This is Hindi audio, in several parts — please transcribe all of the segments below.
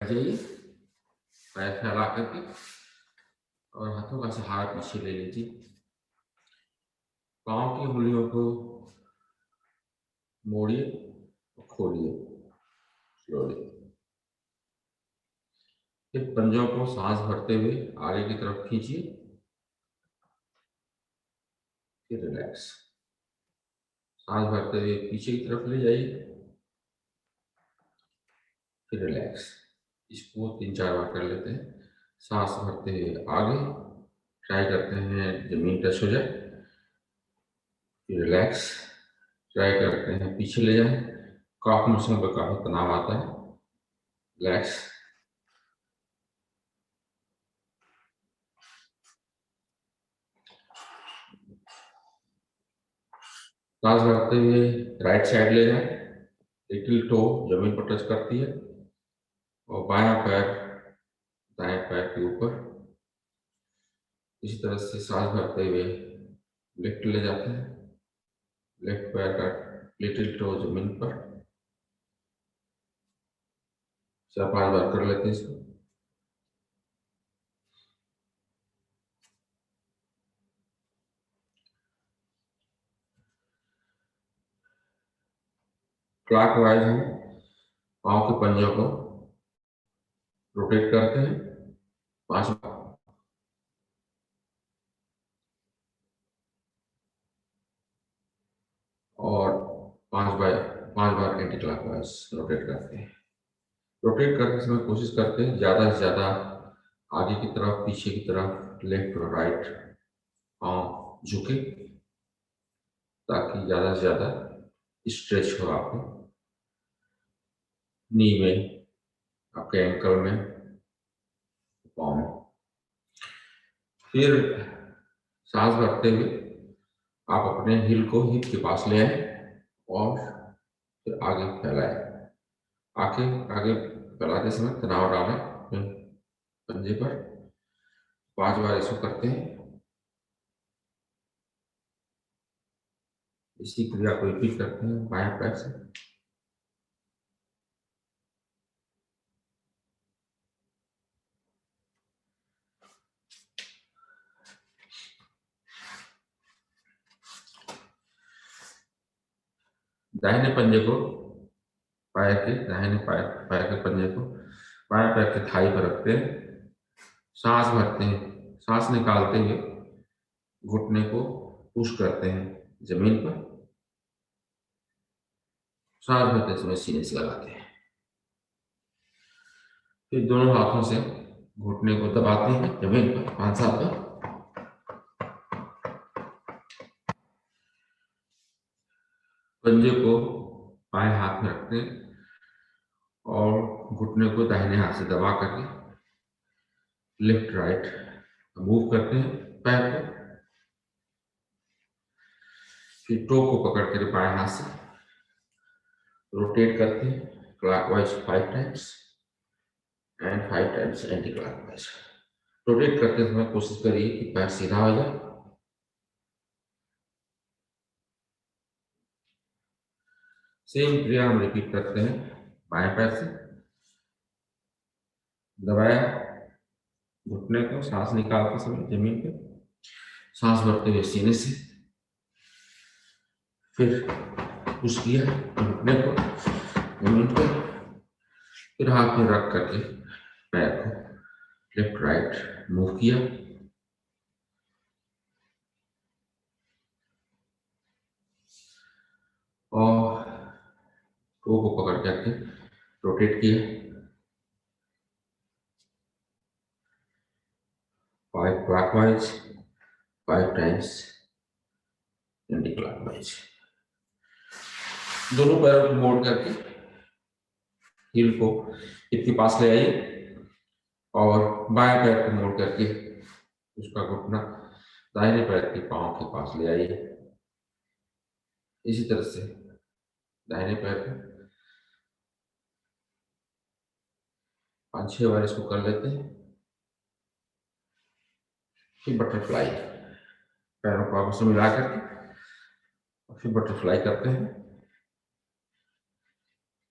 जाइए, पैर फैला करके और हाथों का सहारा पीछे ले लीजिए। पाँव की उंगलियों को मोड़िए और खोलिए स्लोली। फिर पंजों को सांस भरते हुए आगे की तरफ खींचिए, फिर रिलैक्स। सांस भरते हुए पीछे की तरफ ले जाइए, फिर रिलैक्स। इसको 3-4 बार कर लेते हैं। सांस भरते हुए आगे ट्राई करते हैं जमीन टच हो जाए, फिर रिलैक्स। ट्राई करते हैं पीछे ले जाएं, काफ मसलों पर काफी तनाव आता है, रिलैक्स। सांस भरते हुए राइट साइड ले जाएं, लिटिल टो जमीन पर टच करती है और बायां पैर दाएं पैर के ऊपर। इसी तरह से सांस भरते हुए लेफ्ट ले जाते हैं, लेफ्ट पैर का लिटिल टो जमीन पर। 4-5 बार कर लेते हैं इसको। क्लॉकवाइज हम पाँव के पंजों को रोटेट करते हैं 5 बार, और 5 बार एंटी क्लॉकवाइज रोटेट करते हैं। रोटेट करते समय कोशिश करते हैं ज़्यादा से ज़्यादा आगे की तरफ, पीछे की तरफ, लेफ्ट और राइट पाँव झुके, ताकि ज़्यादा से ज़्यादा स्ट्रेच हो आपको नी में, आपके एंकल में, पाँव में। फिर सांस भरते हुए आप अपने हिल को हिप के पास ले आए और फिर आगे फैलाएं। आगे फैलाते समय तनाव डालें अपने पंजे पर। 5 बार इसको करते हैं। इसी क्रिया को रिपीट करते हैं बाएं पैर से। दाहिने पंजे को दाहिने पैर के पंजे को बाएं पैर के थाई पर रखते हैं। सांस भरते हैं, सांस निकालते हुए घुटने को पुश करते हैं जमीन पर। सांस भरते समय सीने से लगाते हैं। फिर दोनों हाथों से घुटने को दबाते हैं जमीन पर 5-7 बार। पंजे को बाएं हाथ में रखते हैं और घुटने को दाहिने हाथ से दबा करके लेफ्ट राइट मूव करते हैं पैर को। फिर टो को पकड़ कर बाएं हाथ से रोटेट करते हैं clockwise 5 times and 5 times anti clockwise. Rotate करते समय कोशिश करिए कि पैर सीधा हो जाए। सेम क्रिया हम रिपीट करते हैं बाएं पैर से। दबाया घुटने को, सांस निकालते समय जमीन पे, सांस भरते हुए सीने से, फिर पुश किया घुटने को जमीन पे, फिर हाथ में रख करके पैर को लेफ्ट राइट मूव किया। और टो को पकड़ करके रोटेट किया 5 क्लॉकवाइज, 5 टाइम्स एंटी क्लॉकवाइज। दोनों पैरों को मोड़ करके हील को हिप के पास ले आइए और बाएं पैर को मोड़ करके उसका घुटना दाहिने पैर के पांव के पास ले आइए। इसी तरह से दाहिने पैर को 5-6 बार इसको कर लेते हैं। फिर बटरफ्लाई, पैरों को आपस में मिला करके और फिर बटरफ्लाई करते हैं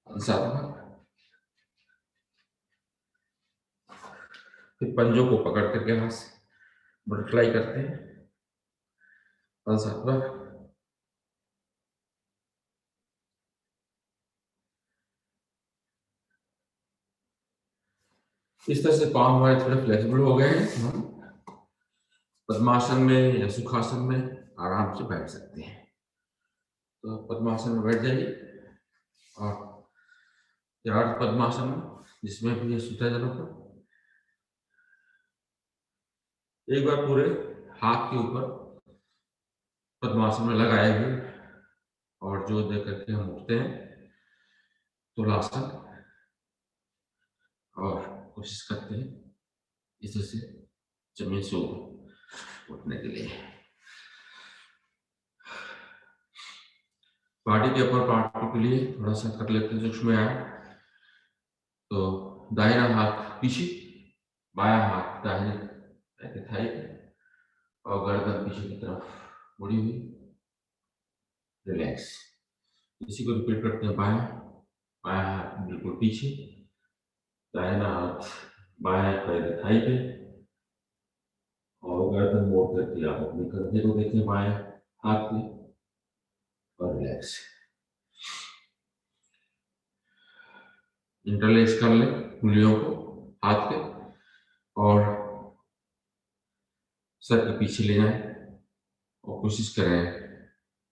7 बार। फिर पंजों को पकड़ करके हाथ से बटरफ्लाई करते हैं 5-7 बार। इस तरह से पाँव हमारे थोड़े फ्लेक्सिबल हो गए हैं, हम पद्मासन में या सुखासन में आराम से बैठ सकते हैं। तो पद्मासन में बैठ जाइए और या पद्मासन में, जिसमें भी सुविधाजनक हो, एक बार पूरे हाथ के ऊपर पद्मासन में लगाए हुए और जो दे करके हम उठते हैं तुलासन, और कोशिश करते हैं इस तरह से जमीन से उठने के लिए। बॉडी के अपर पार्ट के लिए थोड़ा सा कर लेते हैं सूक्ष्म व्यायाम। तो दाहिना हाथ पीछे, बायां हाथ दाहिने थाई और गर्दन पीछे की तरफ मुड़ी हुई, रिलैक्स। इसी को रिपीट करते हैं। बायां हाथ बिल्कुल पीछे, दाहिना हाथ बाएं पैर थाई पे और गर्दन मोड़ करके आप अपने कंधे को देखें बाएं हाथ में और रिलैक्स। इंटरलेस कर लें उंगलियों को हाथ के और सर के पीछे ले जाएं और कोशिश करें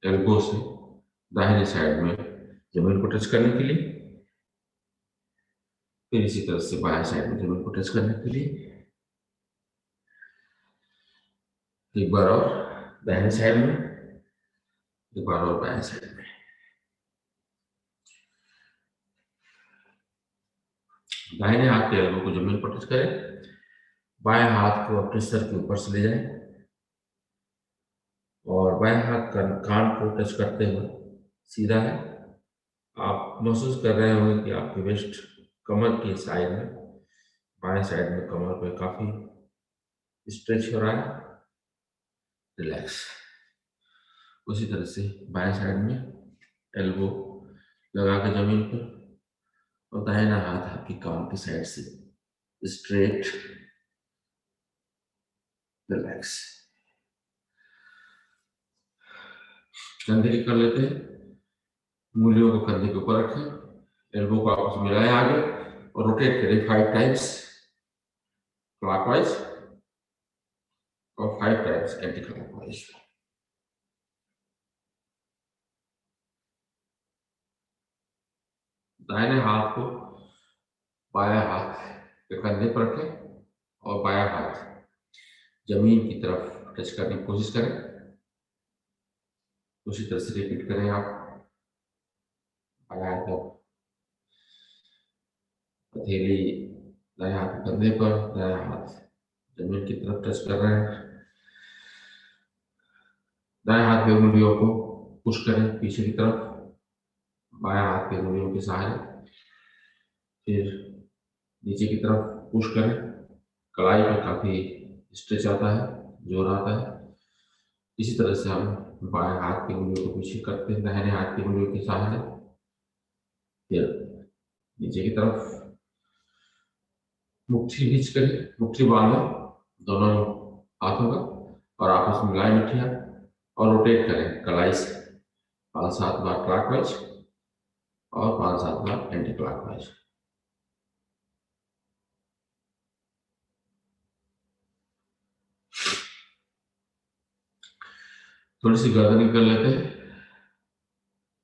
एल्बो से दाहिने साइड में जमीन को टच करने के लिए। फिर इसी तरह से बाएं साइड में जमीन को टच करने के लिए। एक बार और दाहिने साइड में, एक बार और बाएं साइड में। दाहिने हाथ के एल्बो को जमीन पर टच करें, बाएं हाथ को अपने सर के ऊपर से ले जाएं और बाएं हाथ कान को टच करते हुए सीधा है। आप महसूस कर रहे होंगे कि आपके वेस्ट कमर की साइड में, बाएं साइड में कमर पे काफी स्ट्रेच हो रहा है, रिलैक्स। उसी तरह से बाएं साइड में एल्बो लगा के जमीन पर और दाहिना हाथ आपकी कान की साइड से स्ट्रेट, रिलैक्स। कंधे की कर लेते हैं। उंगलियों को कंधे के ऊपर रखें, एल्बो को आपस में मिलाएं आगे और रोटेट करें 5 टाइम्स क्लॉकवाइज और 5 टाइम्स एंटी क्लॉकवाइज। दाहिने हाथ को बायां हाथ के कंधे पर रखें और बायां हाथ जमीन की तरफ टच करने की कोशिश करें। उसी तरह से रिपीट करें आप। बायां हाथ हथेली दाएं हाथ के कंधे पर, दायां हाथ जमीन की तरफ टच कर रहे हैं। दाएं हाथ की उंगलियों को पुश करें पीछे की तरफ, बायां हाथ की उंगलियों के सहारे फिर नीचे की तरफ पुश करें। कलाई पे काफी स्ट्रेच आता है, जोर आता है। इसी तरह से हम बाएं हाथ की उंगलियों को पीछे करते हैं दाहिने हाथ की उंगलियों के सहारे, फिर नीचे की तरफ मुट्ठी भींच करें, मुट्ठी बांधें दोनों हाथों का और आपस में मिलाएं मुट्ठियां और रोटेट करें कलाई से 5-7 बार क्लॉकवाइज और 5-7 बार एंटी क्लॉकवाइज। थोड़ी सी गर्दन कर लेते हैं।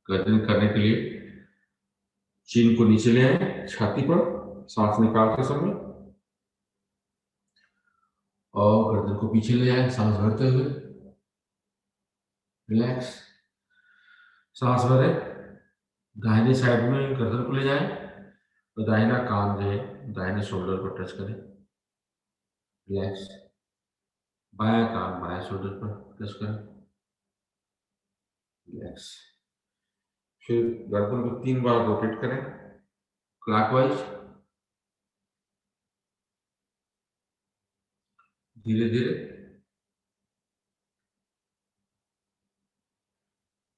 गर्दन करने के लिए चीन को नीचे ले आए छाती पर सांस निकालते समय और गर्दन को पीछे ले आए सांस भरते हुए, रिलैक्स। सांस भरे, दाहिनी साइड में गर्दन को ले जाएं तो दाहिना कान जो है दाहिने शोल्डर पर टच करें, रिलैक्स। बायां कान बाएं शोल्डर पर टच करें, रिलैक्स। फिर गर्दन को 3 बार रोटेट करें क्लॉकवाइज, धीरे धीरे,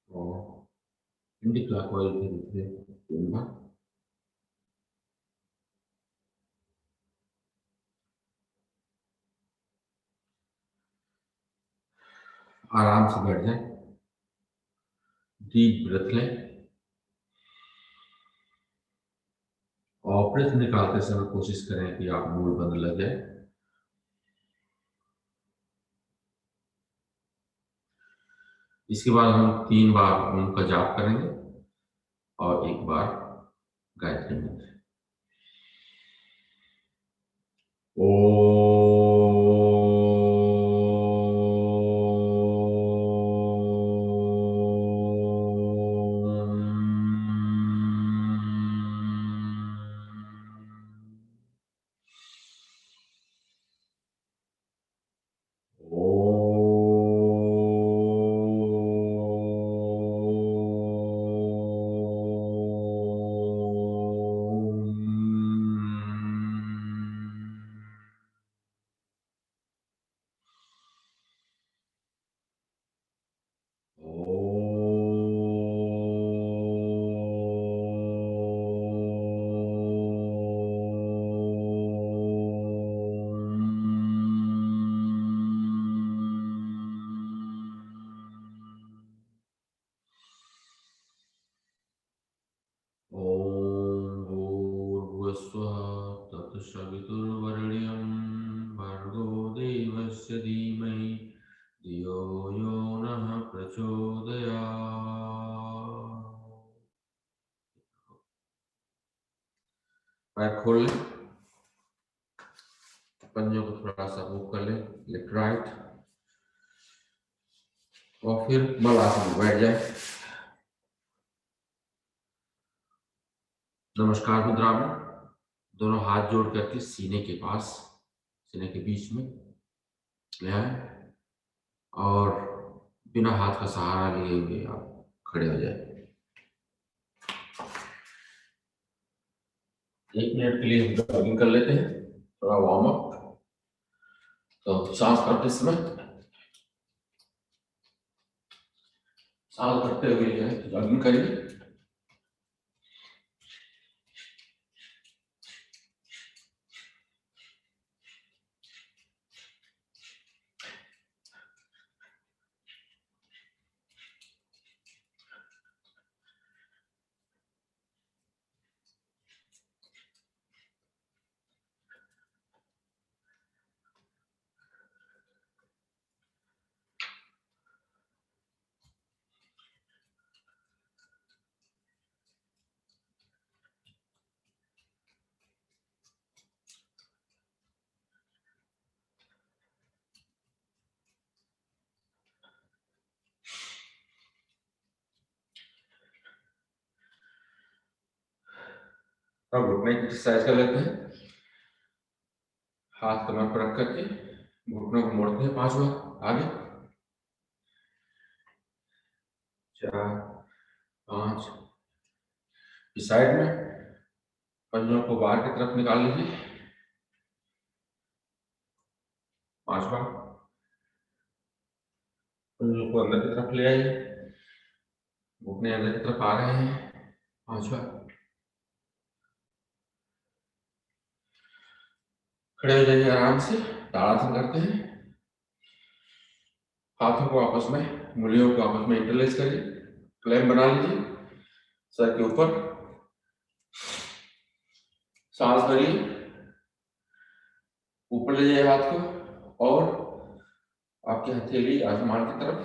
और एंटी क्लॉकवाइज धीरे धीरे 3 बार। आराम से बैठ जाए, डीप ब्रेथ लें और ब्रेथ निकालते समय कोशिश करें कि आप मूड बंद लग जाए। इसके बाद हम 3 बार ओम का जाप करेंगे और 1 बार गायत्री मंत्र। तत्सवितुर्वरेण्यं भर्गो देवस्य धीमहि धियो यो नः प्रचोदयात्। पैर खोल लें, पंजों को थोड़ा सा मूव कर लें, लेफ्ट राइट, और फिर बलासन में बैठ जाए। नमस्कार मुद्रा में दोनों हाथ जोड़ करके सीने के पास, सीने के बीच में ले आए और बिना हाथ का सहारा लिए हुए आप खड़े हो जाए। 1 मिनट के लिए हम जॉगिंग कर लेते हैं, थोड़ा वार्म अप। तो सांस भरते समय सांस भरते हुए जो है जॉगिंग करिए। अब घुटने की एक्सरसाइज कर लेते हैं। हाथ कमर पर रख करके घुटनों को मोड़ते हैं 5 बार आगे, 4, 5। इस साइड में पंजों को बाहर की तरफ निकाल लीजिए 5 बार। पंजों को अंदर की तरफ ले आइए, घुटने अंदर की तरफ आ रहे हैं 5 बार। खड़े हो जाइए आराम से, ताड़ासन करते हैं। हाथों को आपस में, उंगलियों को आपस में इंटरलेस करिए, क्लैम बना लीजिए सर के ऊपर। सांस भरिए, ऊपर ले जाइए हाथ को और आपकी हथेली आसमान की तरफ।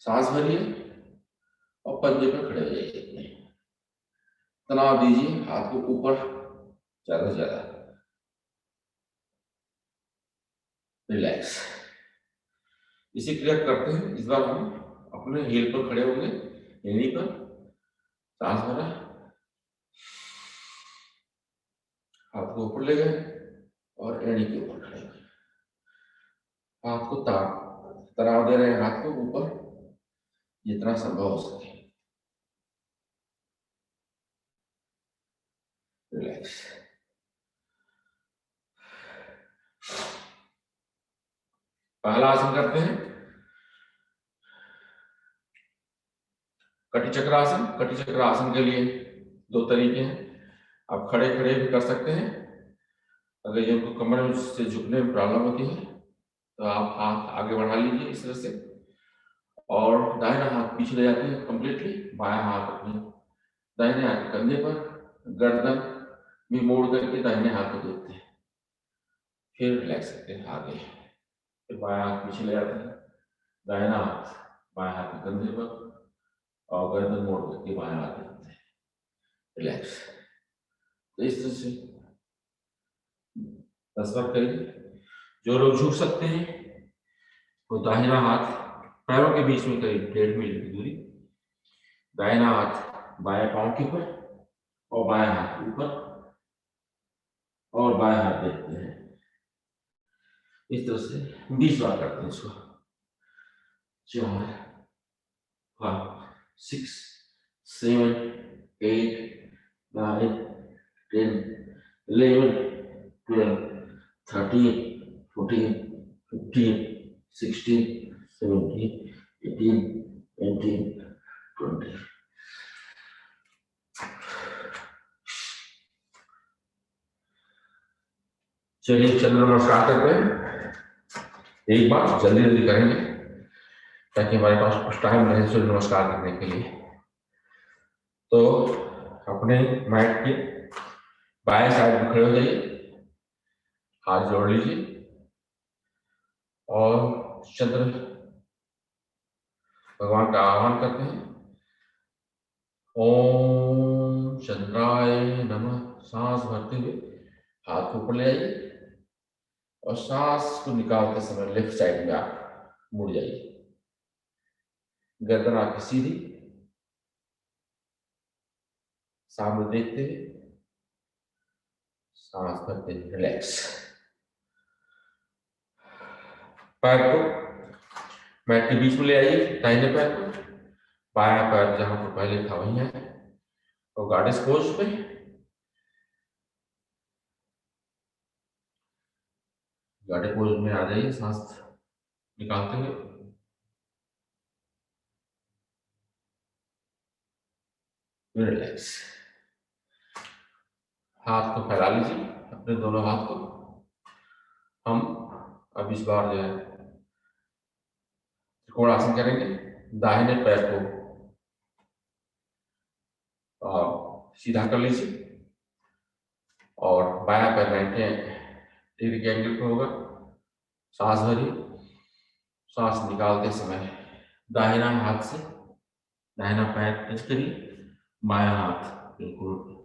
सांस भरिए और पंजे पर खड़े हो जाइए। तनाव दीजिए हाथ को ऊपर ज्यादा से ज्यादा, रिलैक्स। इसी क्रिया करते हैं। इस बार हम अपने हील पर खड़े होंगे, एड़ी पर। सांस भरा, हाथ को ऊपर ले गए और एड़ी के ऊपर खड़े हुए। हाथ को तनाव दे रहे हैं, हाथ को ऊपर जितना संभव हो सके। रिलैक्स। पहला आसन करते हैं कटी चक्रासन। कटी चक्रासन के लिए 2 तरीके हैं। आप खड़े खड़े भी कर सकते हैं अगर जिनको कमर से झुकने में प्रॉब्लम होती है, तो आप हाथ आगे बढ़ा लीजिए इस तरह से, और दाहिना हाथ पीछे ले जाते हैं कंप्लीटली, बायां हाथ अपने दाहिने हाथ के कंधे पर, गर्दन भी मोड़ करके दाहिने हाथ को देखते हैं, फिर रिलैक्स करते हैं आगे, फिर बायां हाथ पीछे ले जाते हैं, दाहिना हाथ बाएं हाथ के कंधे पर और गर्दन मोड़ करके बायां हाथ देखते हैं, रिलैक्स। तो इस तरह से 10 बार करिए। जो लोग झुक सकते हैं वो दाहिना हाथ पैरों के बीच में करीब 1.5 मिली की दूरी, दाहिना हाथ बाएं पांव के ऊपर और बाएं हाथ ऊपर और बाएं हाथ देखते हैं। इस तरह से 20 बार करते हैं इसको। 4 5 6 7 8 9 10 11 12 13 14 15 16 17 18 19 20। चलिए चंद्र नमस्कार करते हैं। एक बार जल्दी जल्दी करेंगे ताकि हमारे पास कुछ टाइम रहे सूर्य नमस्कार करने के लिए। तो अपने मैट के बाएं साइड में खड़े हो जाइए, हाथ जोड़ लीजिए और चंद्र भगवान का आह्वान करते हैं। ओम चंद्राय नमः। सांस भरते हुए हाथ को ऊपर ले आइए और सांस को निकालते समय लेफ्ट साइड में आप मुड़ जाइए, गर्दन आपकी सीधी, सामने देखते हुए सांस भरते हुए रिलैक्स। पैर को मैट के बीच में ले आइए, दाहिने पैर को, बायां पैर जहां पर पहले था वहीं है और गॉडेस पोज पे गॉडेस पोज में आ जाइए, सांस निकालते हुए रिलैक्स। हाथ को फैला लीजिए, अपने दोनों हाथ को। हम अब इस बार जो है त्रिकोण आसन करेंगे। दाहिने पैर को सीधा कर लीजिए और बायां पैर 90 डिग्री के एंगल पे होगा। सांस भरिए, सांस निकालते समय दाहिना हाथ से दाहिना पैर टच करिए, बायां हाथ बिल्कुल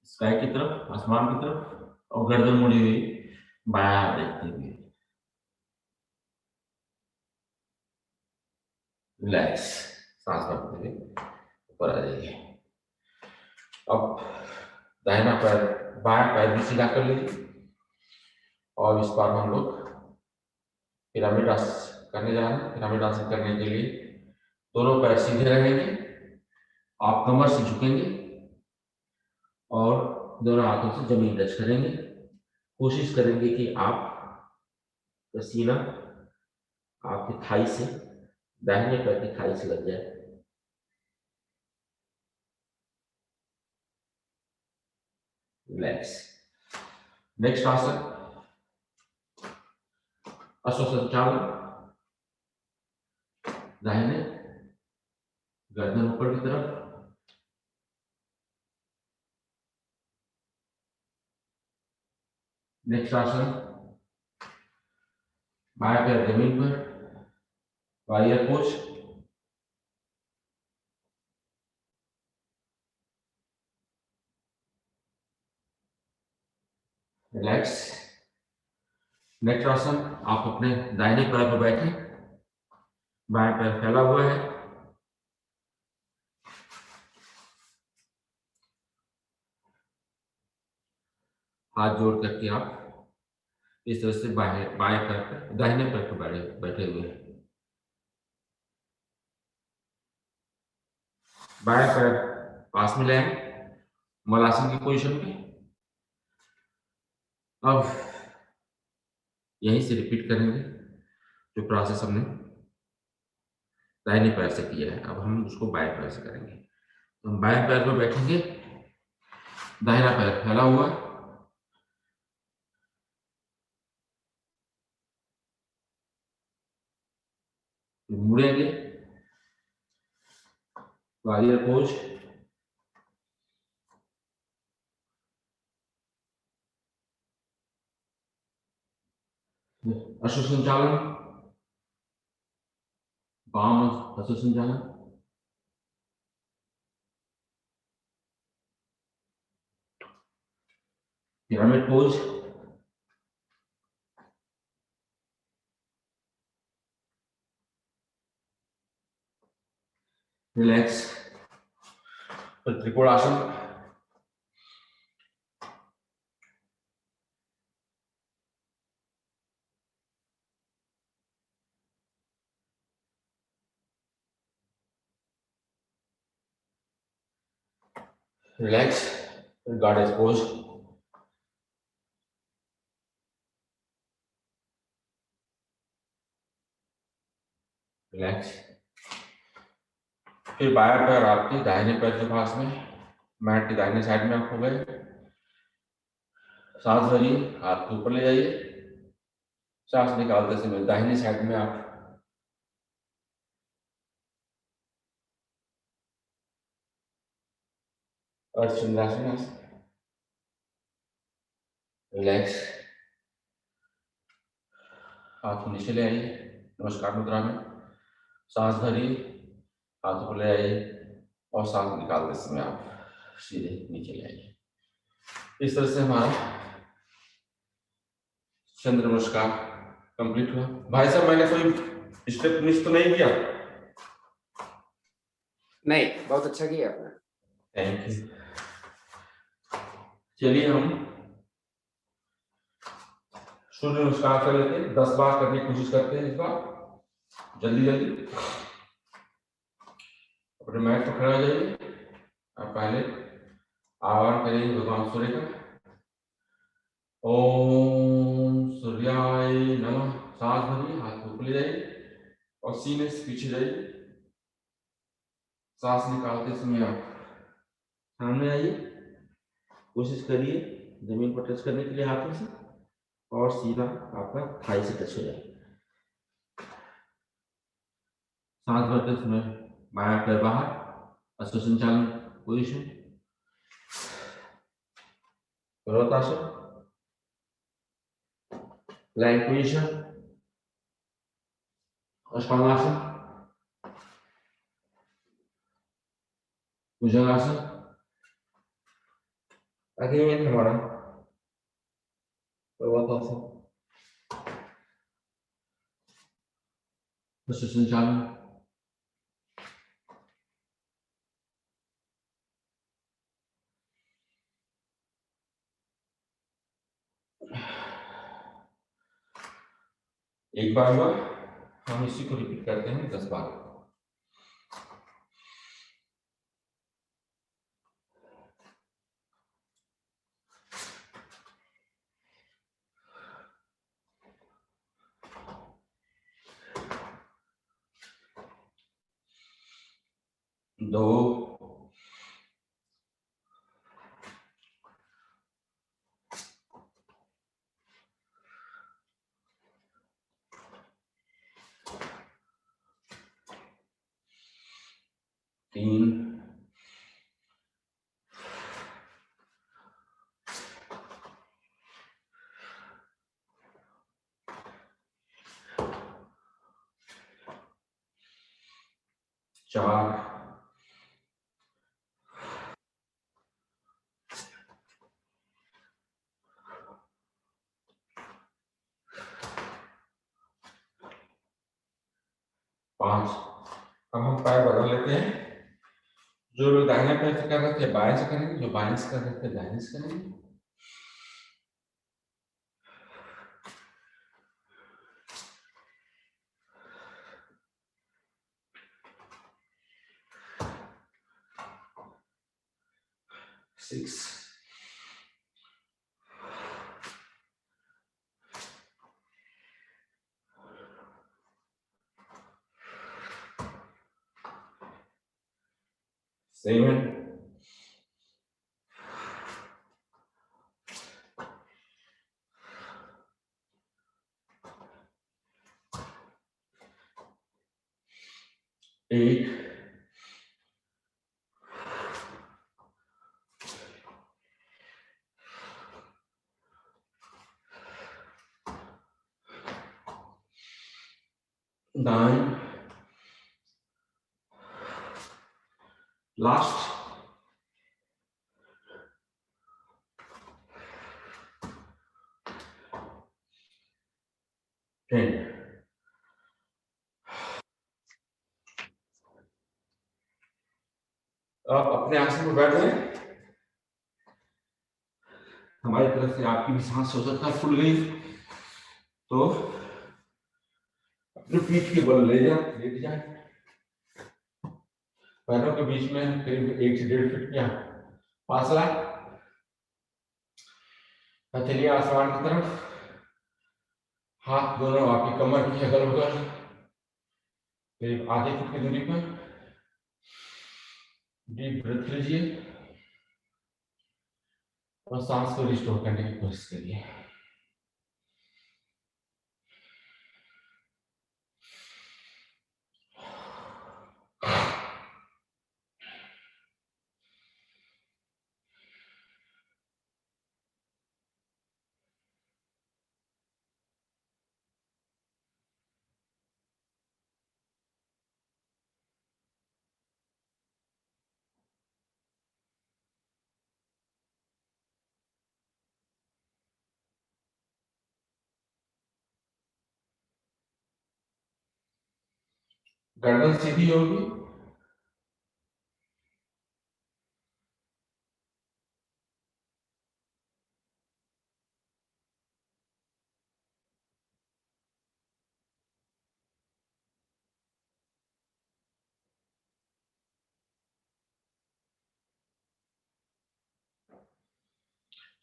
स्काई की तरफ, आसमान की तरफ और गर्दन मुड़ी हुई बायां हाथ देखते हुए रिलैक्स। सांस भरते हुए ऊपर आ जाइए। अब दाहिना पैर बायां पैर भी सीधा कर लीजिए और इस बार हम लोग पिरामिड आसन करने जा रहे हैं। पिरामिड आसन करने के लिए दोनों पैर सीधे रहेंगे, आप कमर से झुकेंगे और दोनों हाथों से जमीन टच करेंगे। कोशिश करेंगे कि आप पसीना आपकी थाई से, दाहिने पैर की थाई से लग जाए। रिलैक्स। नेक्स्ट आसन अश्वसंचालन। दाहिने गर्दन ऊपर की तरफ, नेक्स्ट आसन बायां पैर जमीन पर, वारियर पोज। रिलैक्स। नेक्स्ट आसन आप अपने दाहिने पैर पर बैठे, बाएं पैर फैला हुआ है, हाथ जोड़ करके आप इस तरह से बाएं पैर पर दाहिने पैर पर बैठे हुए हैं। बाएं पैर पास में लाएं मलासन की पोजीशन में। अब यहीं से रिपीट करेंगे जो प्रोसेस हमने दाहिने पैर से किया है, अब हम उसको बाएं पैर से करेंगे। तो हम बाएं पैर पर बैठेंगे, दाहिना पैर फैला हुआ, फिर मुड़ेंगे, वारियर पोज, अश्व संचालन, वाम अश्व संचालन, पिरामिड पोज, रिलैक्स, फिर त्रिकोणासन, रिलैक्स, फिर गॉडेस पोज, रिलैक्स, फिर बायां पैर आपके दाहिने पैर के पास में, मैट के दाहिने साइड में आप हो गए, सांस भरिए, हाथ को ऊपर ले जाइए, सांस निकालते समय दाहिने साइड में आप अर्धचंद्रासन, रिलैक्स, हाथ को नीचे ले आइए, नमस्कार मुद्रा में, सांस भरिए, हाथ को ले आइए और सांस निकालते समय आप सीधे नीचे ले आइए। इस तरह से हमारा चंद्र नमस्कार कंप्लीट हुआ। भाई साहब, मैंने कोई स्टेप मिस तो नहीं किया? नहीं, बहुत अच्छा किया आपने। Thank you. चलिए हम सूर्य नमस्कार कर लेते हैं, 10 बार करने की कोशिश करते हैं इस बार, जल्दी जल्दी। अपने मैट पर खड़ा हो जाइए। आप पहले आह्वान करेंगे भगवान सूर्य का, ओम सूर्याय नमः। सांस भरिए, हाथ को ऊपर ले जाइए और सीने से पीछे जाइए। सांस निकालते समय आप सामने आइए, कोशिश करिए जमीन पर टच करने के लिए हाथों से, और सीधा आपका थाई से टच हो जाए। सांस भरते समय बायां पैर बाहर, अश्व संचालन पोजीशन, पर्वतासन, प्लैंक पोजीशन, अष्टांगासन, भुजंगासन, अगेन हमारा पर्वतासन, अश्व संचालन, एक बार हुआ, हम इसी को रिपीट करते हैं 10 बार। दो, 3, 4, 5। अब हम पैर बदल लेते हैं, जो लोग दाहिने पैर से कर रहे थे बाएं से करेंगे, जो बाएं से कर रहे थे दाहिने से करेंगे। Six, 7, 8, 9, last 10. आप अपने आसन पर बैठ जाए। हमारी तरफ से आपकी भी सांस हो सकता है फूल गई, तो अपने पीठ के बल ले जाए, लेट जाए। पैरों के बीच में करीब 1 से 1.5 फीट का फासला। चलिए आसमान की तरफ, हाथ दोनों आपकी कमर की अगल बगल करीब आधे फुट की दूरी पर। डीप ब्रेथ लीजिए और सांस को रिस्टोर करने की कोशिश करिए। गर्दन सीधी होगी,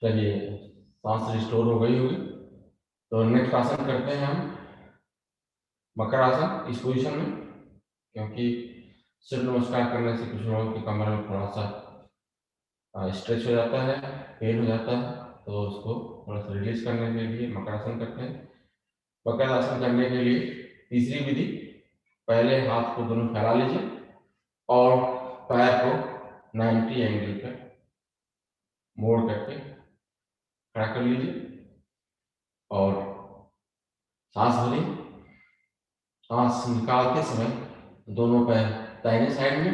चलिए सांस रिस्टोर हो गई होगी, तो नेक्स्ट आसन करते हैं हम मकर आसन इस पोजीशन में। क्योंकि सूर्य नमस्कार करने से कुछ लोगों की कमर में थोड़ा सा स्ट्रेच हो जाता है, पेन हो जाता है, तो उसको थोड़ा सा रिलीज करने के लिए मकर आसन करते हैं। मकर आसन करने के लिए तीसरी विधि, पहले हाथ को दोनों फैला लीजिए और पैर को 90 एंगल पर मोड़ करके खड़ा कर लीजिए और सांस भरिए। सांस निकालते समय दोनों पैर दाहिने साइड में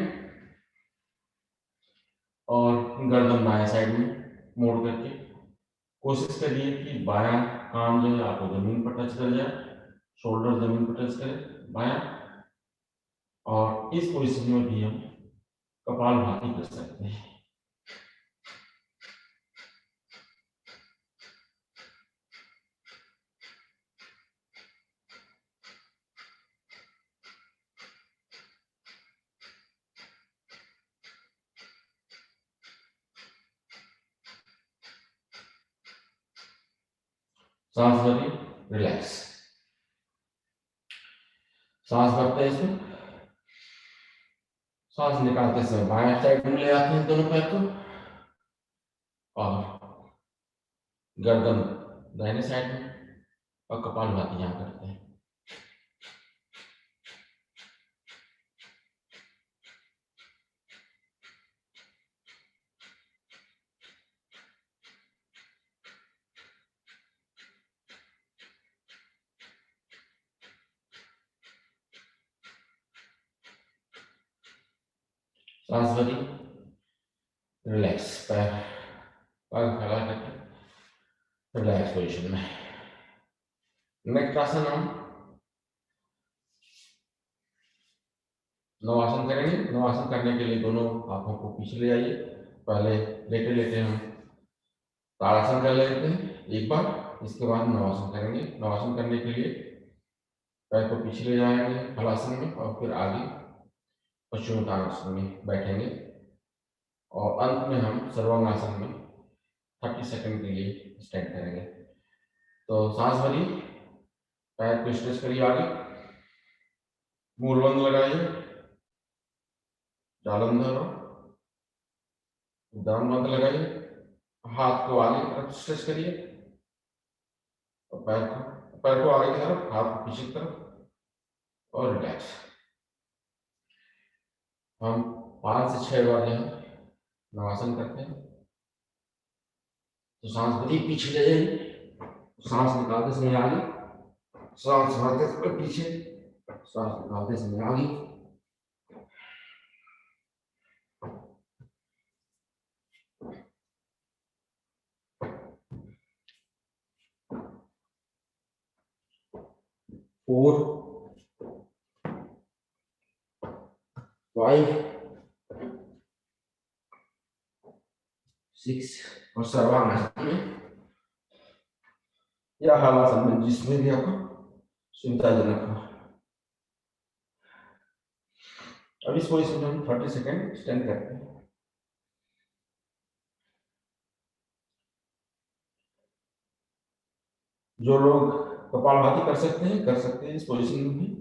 और गर्दन बाएं साइड में मोड़ करके कोशिश करिए कि बायां कान जो है आपको जमीन पर टच कर जाए, शोल्डर जमीन पर टच करे बायां। और इस पोजीशन में भी हम कपालभाति कर सकते हैं। सांस भरिए, रिलैक्स। सांस भरते हैं इसमें, सांस निकालते समय बाएं साइड में ले आते हैं दोनों पैर को और गर्दन दाहिने साइड में और कपालभाति यहाँ करते हैं। सांस भरिए, रिलैक्स। पैर फैला करके रिलैक्स पोजीशन में। नेक्स्ट आसन हम नवासन करेंगे। नवासन करने के लिए दोनों हाथों को पीछे ले आइए। पहले लेटे लेटे हम ताड़ासन कर लेते हैं एक बार, इसके बाद नवासन करेंगे। नवासन करने के लिए पैर को पीछे ले जाएंगे हलासन में और फिर आगे पश्चिमोत्तानासन में बैठेंगे और अंत में हम सर्वांगासन में 30 सेकंड के लिए स्टैंड करेंगे। तो सांस भरिए, पैर को स्ट्रेच करिए आगे, मूल बंद लगाइए, जालंधर और उद्दान बंद लगाइए, हाथ को आगे की तरफ स्ट्रेच करिए और पैर को आगे की तरफ, हाथ को पीछे की तरफ और रिलैक्स। हम 5 से 6 बार जो है नवासन करते हैं। तो सांस बड़ी पीछे ले जाइए, सांस निकालते समय आगे, सांस भरते समय पीछे, सांस निकालते समय आगे। फोर, 5, 6 और सर्वांग में या हलासन में, जिसमें भी आपको सुविधाजनक हो। अब इस पोजीशन में हम 30 सेकेंड स्टैंड करते हैं। जो लोग कपालभाति कर सकते हैं इस पोजीशन में भी।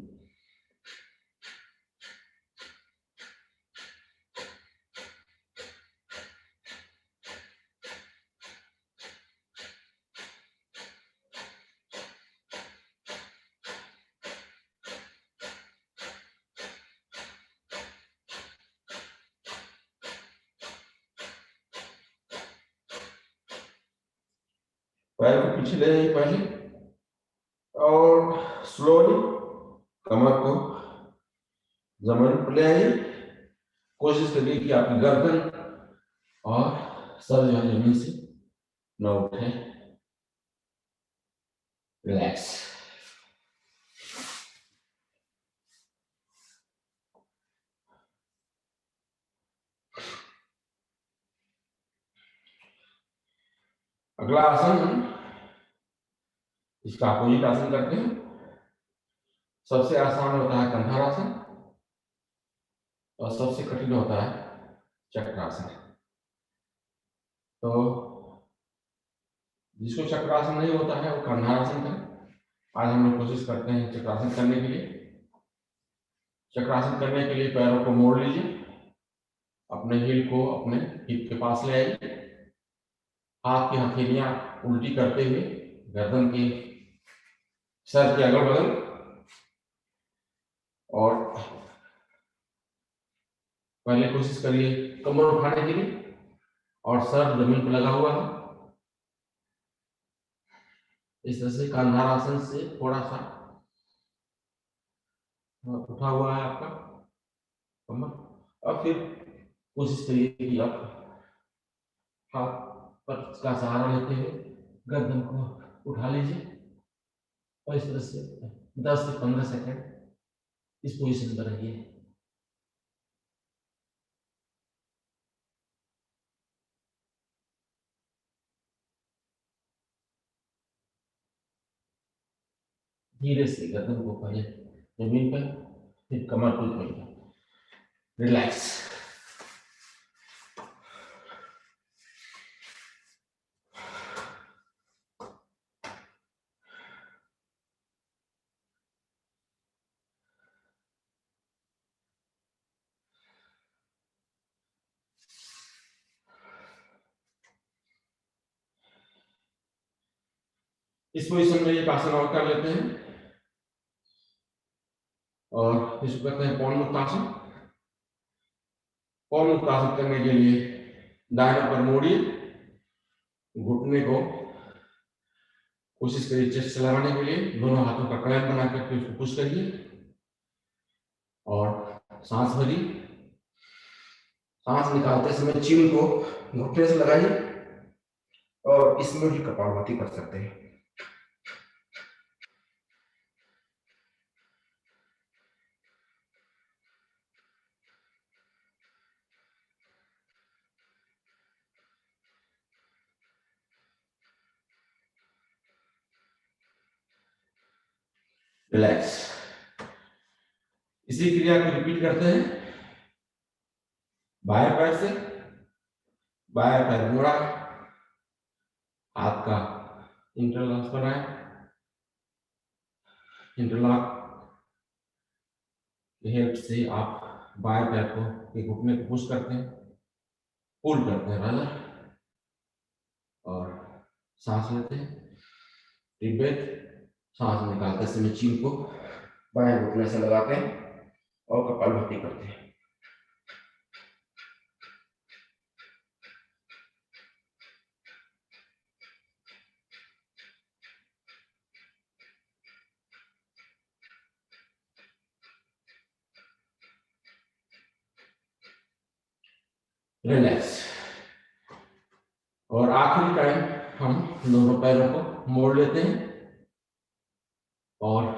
पैर को पीछे ले जाइए पहले और स्लोली कमर को जमीन पर ले आइए। कोशिश करिए कि आपकी गर्दन और सर जो है जमीन से न उठे। रिलैक्स। अगला आसन इसका अपोजिट आसन करते हैं। सबसे आसान होता है कंधारासन और सबसे कठिन होता है चक्रासन। तो जिसको चक्रासन नहीं होता है वो कंधारासन करें। आज हम लोग कोशिश करते हैं चक्रासन करने के लिए। चक्रासन करने के लिए पैरों को मोड़ लीजिए, अपने हील को अपने हिप के पास ले आइए, हाथ की हथेलियां उल्टी करते हुए गर्दन की सर के अगल बगल, और पहले कोशिश करिए कमर उठाने के लिए और सर जमीन पर लगा हुआ है। इस तरह से कंधारासन से थोड़ा सा उठा हुआ है आपका कमर। और फिर कोशिश करिए कि आप हाथ पर का सहारा लेते हुए गर्दन को उठा लीजिए और इस तरह से 10 से 15 सेकंड इस पोजीशन पर रहिए। धीरे से गर्दन को पहले जमीन पर, फिर कमर को जमीन पर। रिलैक्स। इस पोजीशन में एक आसन और कर लेते हैं और इसको कहते हैं पौन मुक्त आसन। पौन मुक्त आसन करने के लिए दाहिने पर मोड़िए, घुटने को कोशिश करिए चेस्ट से लगाने के लिए, दोनों हाथों का कलम बना करके उसको पुश करिए और सांस भरिए। सांस निकालते समय चिन को घुटने से लगाइए और इसमें भी कपालभाति कर सकते हैं। रिलैक्स। इसी क्रिया को रिपीट करते हैं। बाएं पैर से बाएं पैर मोड़ा, हाथ का इंटरलॉक बनाए, इंटरलॉक की हेल्प से आप बाएं पैर को के घुटने को पुश करते हैं, पुल करते हैं राजा, और सांस लेते हैं। Deep breath. सांस निकालते समय चीन को बाएं घुटने से लगाते हैं और कपालभाति करते हैं। रिलैक्स। और आखिरी टाइम हम दोनों पैरों को मोड़ लेते हैं और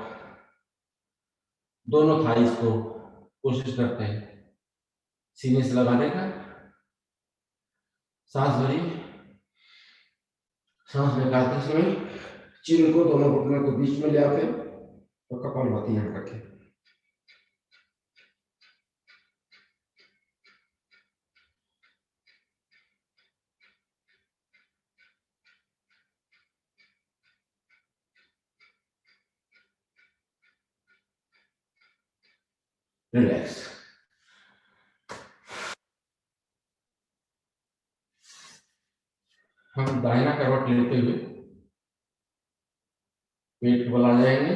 दोनों थाइस को कोशिश करते हैं सीने से लगाने का। सांस भरिए, सांस निकालते समय चिन को दोनों घुटनों के बीच में ले आते तो कपालभाति यहाँ रखें। रिलैक्स। हम दाहिना करवट लेते हुए पेट को बल आ जाएंगे।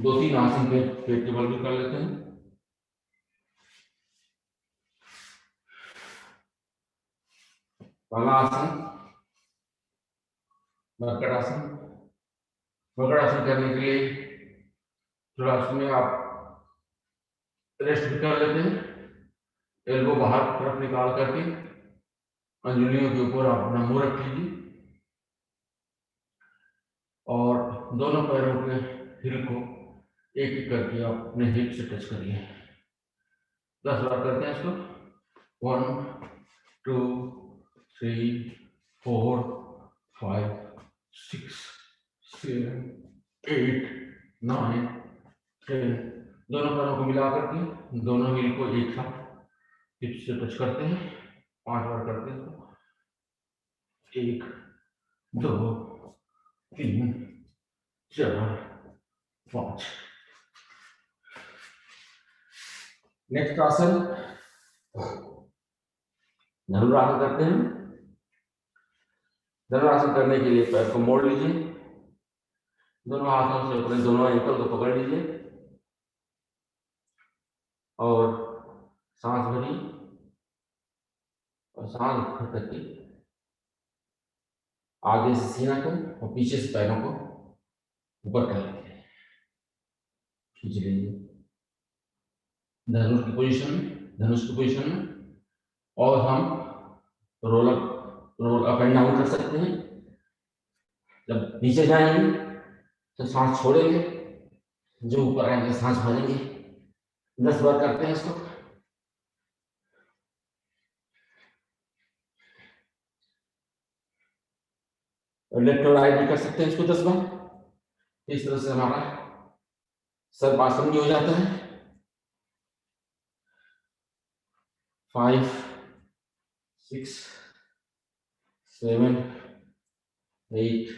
2-3 आसन पेट के बल भी कर लेते हैं। पहला आसन मकड़ आसन। मकड़ आसन करने के लिए थोड़ा उसमें आप रेस्ट भी कर लेते हैं। एल्बो बाहर की तरफ निकाल करके अंगुलियों के ऊपर आप अपना मुंह रख लीजिए और दोनों पैरों के हिल को एक एक करके आप अपने हिप से टच करिए। 10 बार करते हैं इसको। 1 2 3 4 5 6 7 8 9 10। दोनों पैरों को मिला करके दोनों हिल को एक साथ हिप से टच करते हैं। 5 बार करते हैं इसको। 1 2 3 4 5। नेक्स्ट आसन धनुरासन करते हैं। धनुरासन करने के लिए पैर को मोड़ लीजिए, दोनों हाथों से अपने दोनों एंकल को पकड़ लीजिए और सांस भरिए और सांस भर करके आगे से सीना को और पीछे से पैरों को ऊपर कर लीजिए, खींच लीजिए धनुष की पोजीशन में। और हम रोल अप एंड डाउन कर सकते हैं। जब नीचे जाएंगे तो सांस छोड़ेंगे, जो ऊपर आएंगे सांस भरेंगे। 10 बार करते हैं इसको। लेफ्ट और राइट भी कर सकते हैं इसको 10 बार। इस तरह से हमारा सर्पासन भी हो जाता है। 5 6 7 8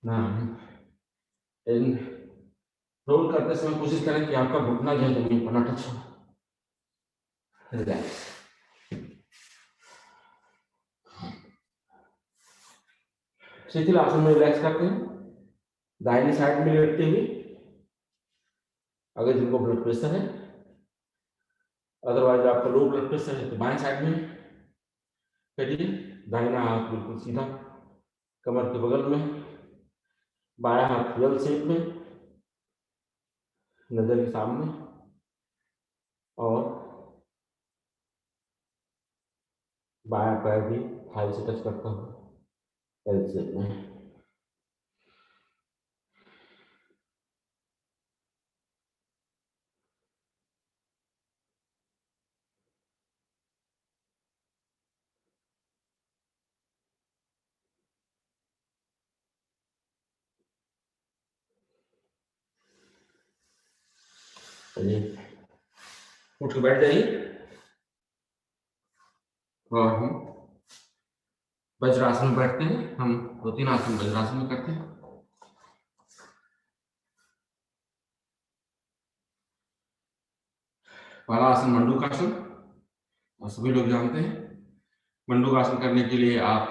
9 10। रोल करते समय कोशिश करें कि आपका घुटना जो है जमीन पर ना टच हो। रिलैक्स। शिथिल आसन में रिलैक्स करते हैं। दाहिनी साइड में लेटते हुए, अगर जिनको ब्लड प्रेशर है, अदरवाइज आपका लो ब्लड प्रेशर है तो बाएं साइड में करिए। दाहिना हाथ बिल्कुल सीधा कमर के बगल में, बायां हाथ एल शेप में नजर के सामने और बायां पैर भी थाई से टच करता हूँ एल शेप में। चलिए उठ के बैठ जाइए और हम वज्रासन में बैठते हैं। हम 2-3 आसन वज्रासन में करते हैं। पहला आसन मंडूकासन, और सभी लोग जानते हैं। मंडूकासन करने के लिए आप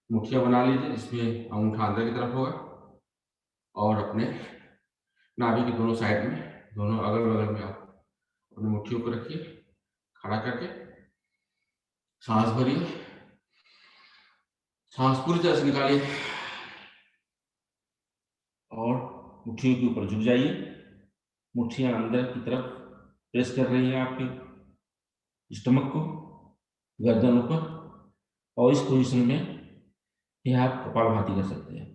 मुठिया बना लीजिए जिसमें अंगूठा अंदर की तरफ होगा और अपने नाभि के दोनों साइड में, दोनों अगल बगल में आप अपने मुट्ठियों को रखिए खड़ा करके। सांस भरिए, सांस पूरी तरह से निकालिए और मुट्ठियों के ऊपर झुक जाइए मुट्ठियां अंदर की तरफ प्रेस कर रही है आपके स्टमक को, गर्दन ऊपर, और इस पोजीशन में ये आप कपालभाति कर सकते हैं।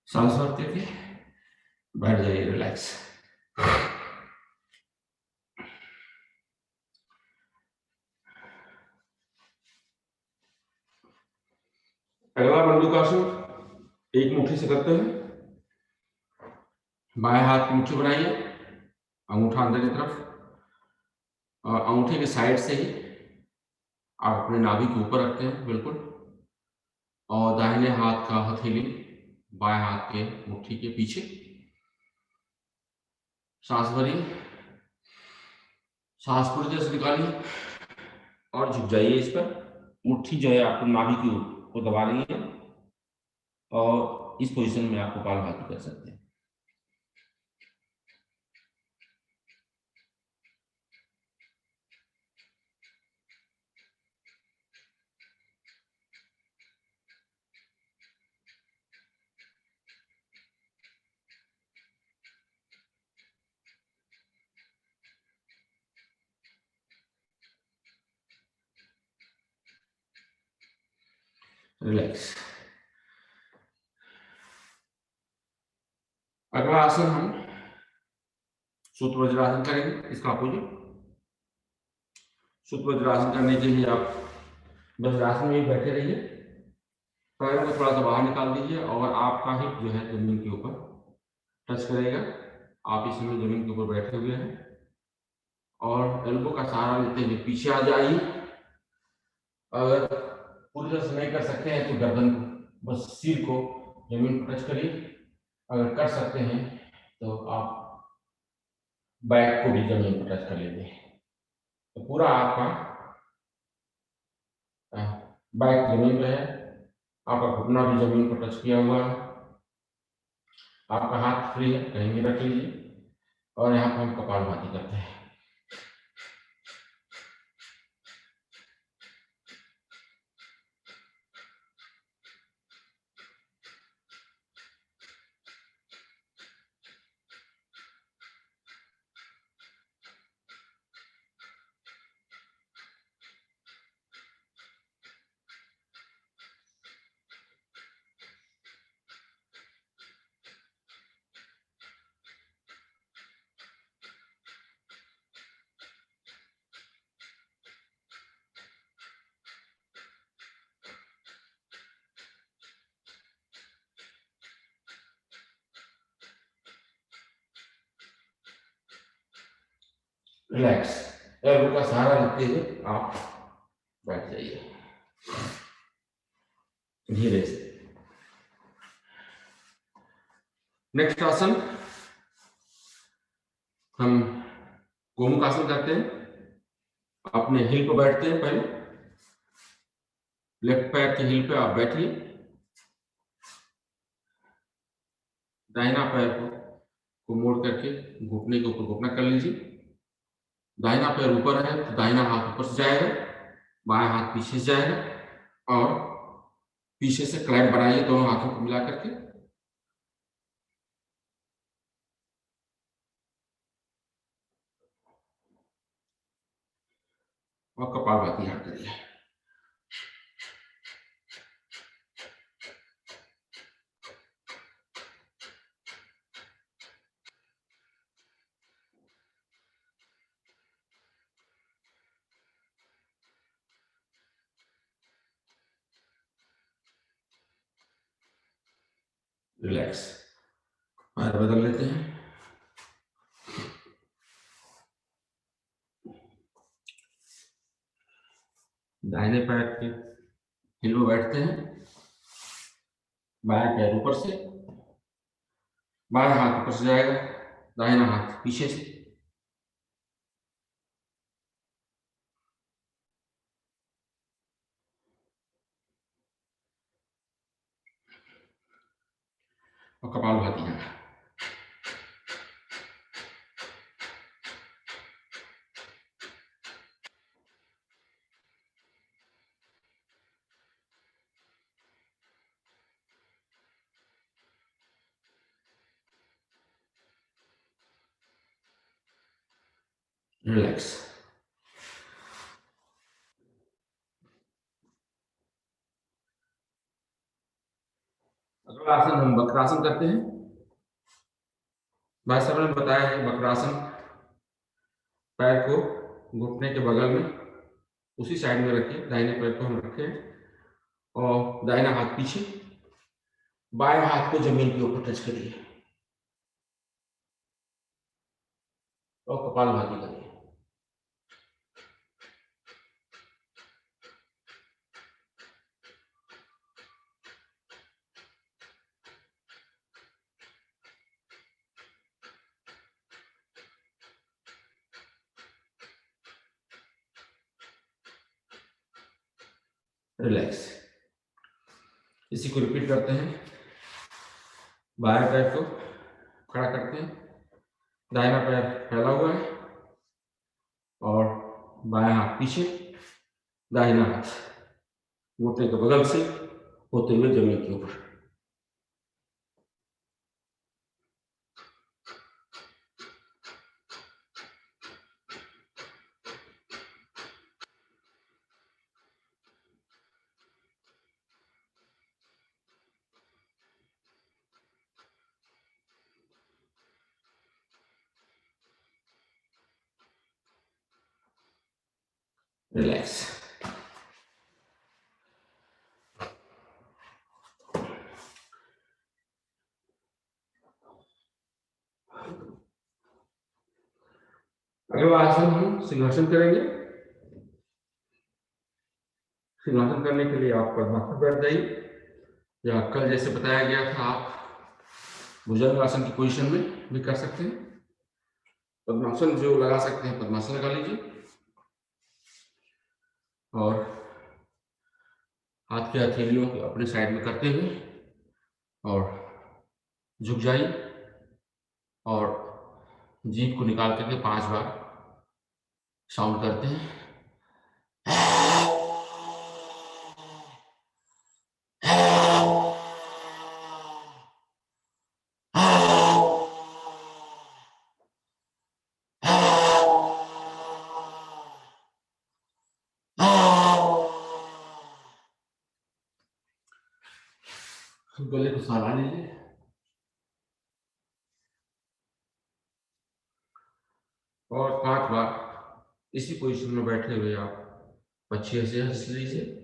सांस भरते थे, बैठ जाइए, रिलैक्स। अगला मंडूकासन एक मुट्ठी से करते हैं। बाएं हाथ की मुट्ठी बनाइए, अंगूठा अंदर की तरफ, और अंगूठे के साइड से ही आप अपने नाभि के ऊपर रखते हैं बिल्कुल, और दाहिने हाथ का हथेली बाएं हाथ के मुट्ठी के पीछे। सांस भरिए, सांस पूरी तरह से निकालिए और झुक जाइए इस पर। मुट्ठी जो है आपको नाभि की को दबा रही है, और इस पोजीशन में आप कपालभाति कर सकते हैं। रिलैक्स। अगला आसन हम सूत्र वज्रासन करेंगे, इसका अपोजिट। सूत्र वज्रासन करने के लिए आप वज्रासन में बैठे रहिए, पैरों को थोड़ा सा बाहर निकाल दीजिए, और आपका हिप जो है जमीन के ऊपर टच करेगा। आप इस समय जमीन के ऊपर बैठे हुए हैं, और एल्बो का सहारा लेते हुए पीछे आ जाइए। अगर पूरी तरह से नहीं कर सकते हैं तो गर्दन को, बस सिर को जमीन पर टच करिए। अगर कर सकते हैं तो आप बैक को भी जमीन पर टच कर लीजिए, तो पूरा आपका बैक जमीन पे है, आपका घुटना भी जमीन पर टच किया हुआ है, आपका हाथ फ्री है, कहीं भी रख लीजिए, और यहाँ पर हम कपालभाति करते हैं। रिलैक्स। एल्बो का सहारा लेते हुए आप बैठ जाइए धीरे से। नेक्स्ट आसन हम गोमुख आसन करते हैं। अपने हिल पर बैठते हैं, पहले लेफ्ट पैर के हिल पे आप बैठिए, दाहिना पैर को मोड़ करके घुटने के ऊपर घुटना कर लीजिए। दाहिना पैर ऊपर है तो दाहिना हाथ ऊपर से जाएगा, बायां हाथ पीछे से जाएगा, और पीछे से क्लैंप बनाइए दोनों हाथों को मिला करके, और कपालभाति यहाँ करिए। रिलैक्स। पैर बदल लेते हैं। दाहिने पैर के हिल में बैठते हैं, बायां पैर ऊपर से, बायां हाथ ऊपर से जाएगा, दाहिना हाथ पीछे से, और कपालभाति है। रिलैक्स। अगला आसन हम वक्रासन करते हैं। भाई साहब ने बताया है वक्रासन, पैर को घुटने के बगल में उसी साइड में रखिए, दाहिने पैर को हम रखें और दाहिना हाथ पीछे, बाएं हाथ को जमीन के ऊपर टच करिए और कपालभाति करिए। रिलैक्स। इसी को रिपीट करते हैं। बाएं पैर को खड़ा करते हैं, दाहिना पैर फैला हुआ है और बायां हाथ पीछे, दाहिना हाथ घुटने के बगल से होते हुए जमीन के ऊपर। रिलैक्स। अगला आसन हम सिंहासन करेंगे। सिंहासन करने के लिए आप पद्मासन बैठ जाइए, या कल जैसे बताया गया था आप भुजंग आसन की पोजीशन में भी कर सकते हैं। पद्मासन जो लगा सकते हैं पद्मासन लगा लीजिए और हाथ की हथेलियों को अपने साइड में करते हुए और झुक जाइए और जीभ को निकाल करके 5 बार साउंड करते हैं। गले को सहला लीजिए और 5 बार इसी पोजीशन में बैठे हुए आप अच्छे से हंस लीजिए।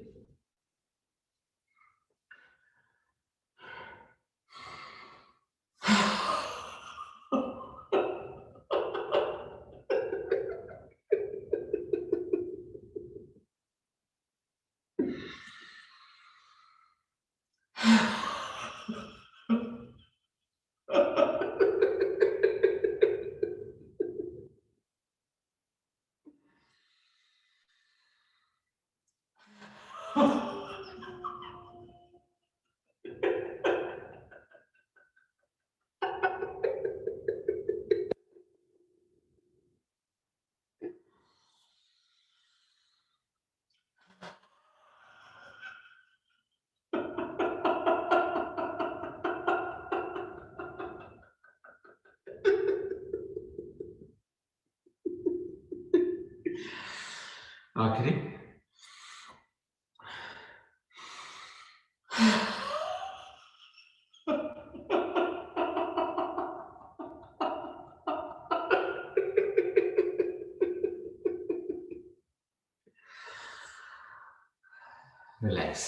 आखिरी रिलैक्स।